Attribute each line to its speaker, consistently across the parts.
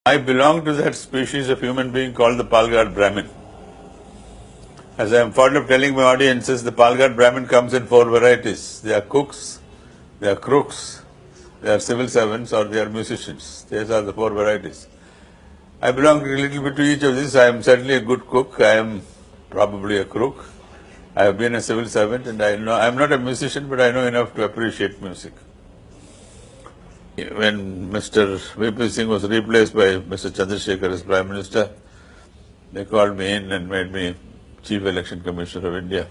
Speaker 1: I belong to that species of human being called the Palghat Brahmin. As I am fond of telling my audiences, the Palghat Brahmin comes in 4 varieties. They are cooks, they are crooks, they are civil servants, or they are musicians. These are the 4 varieties. I belong a little bit to each of these. I am certainly a good cook. I am probably a crook. I have been a civil servant, and I am not a musician, but I know enough to appreciate music. When Mr. V.P. Singh was replaced by Mr. Chandrasekhar as Prime Minister, they called me in and made me Chief Election Commissioner of India.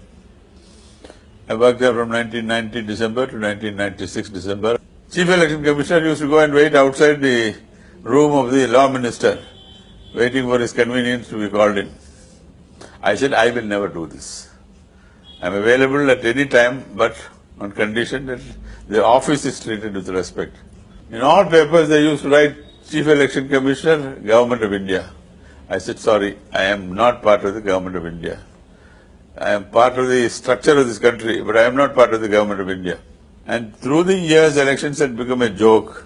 Speaker 1: I worked there from 1990 December to 1996 December. Chief Election Commissioner used to go and wait outside the room of the Law Minister, waiting for his convenience to be called in. I said, I will never do this. I am available at any time, but on condition that the office is treated with respect. In all papers, they used to write Chief Election Commissioner, Government of India. I said, sorry, I am not part of the Government of India. I am part of the structure of this country, but I am not part of the Government of India. And through the years, elections had become a joke.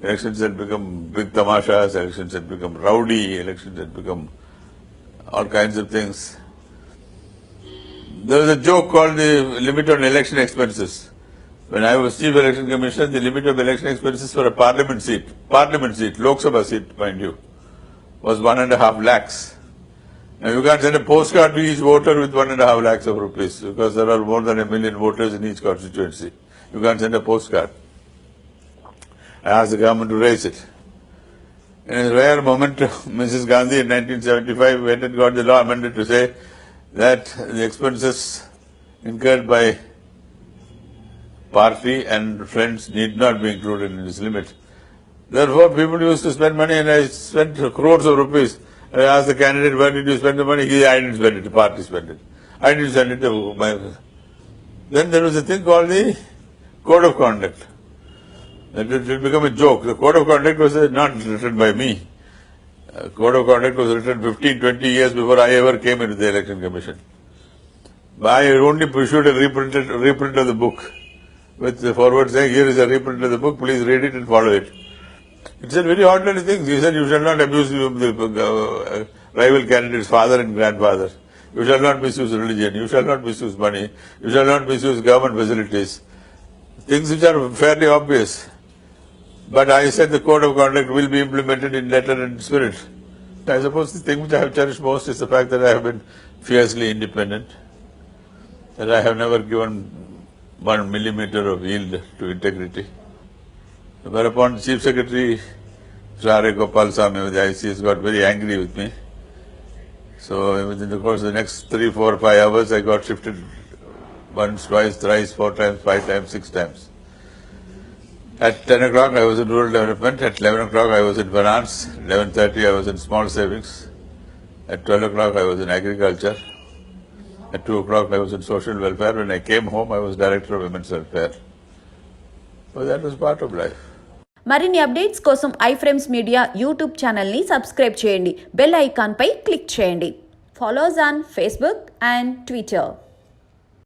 Speaker 1: Elections had become big tamashas, elections had become rowdy, elections had become all kinds of things. There was a joke called the limit on election expenses. When I was Chief Election Commissioner, the limit of election expenses for a parliament seat, Lok Sabha seat, mind you, was 1.5 lakhs. Now you can't send a postcard to each voter with 1.5 lakhs of rupees because there are more than 1 million voters in each constituency. You can't send a postcard. I asked the government to raise it. In a rare moment, Mrs. Gandhi in 1975 went and got the law amended to say that the expenses incurred by party and friends need not be included in this limit. Therefore, people used to spend money, and I spent crores of rupees. I asked the candidate, where did you spend the money? He said, I didn't spend it, the party spent it. I didn't spend it to my... Then there was a thing called the Code of Conduct. It had become a joke. The Code of Conduct was not written by me. Code of Conduct was written 15, 20 years before I ever came into the Election Commission. I only issued a reprint of the book with the forward saying, here is a reprint of the book, please read it and follow it. It said very ordinary things. He said, you shall not abuse the rival candidate's father and grandfather. You shall not misuse religion. You shall not misuse money. You shall not misuse government facilities. Things which are fairly obvious. But I said the Code of Conduct will be implemented in letter and spirit. I suppose the thing which I have cherished most is the fact that I have been fiercely independent, that I have never given 1 millimeter of yield to integrity. Whereupon the Chief Secretary, Sri Gopal Swami of the ICS, got very angry with me. So within the course of the next 3, 4, 5 hours, I got shifted once, twice, thrice, 4 times, 5 times, 6 times. At 10 o'clock, I was in rural development. At 11 o'clock, I was in finance. 11:30, I was in small savings. At 12 o'clock, I was in agriculture. At 2 o'clock, I was in social welfare. When I came home, I was director of women's welfare. So that was part of life.
Speaker 2: మరిన్ని updates కోసం iFrames media YouTube ఛానల్ని subscribe చేయండి. Bell ఐకాన్పై click చేయండి. Follows on Facebook and Twitter.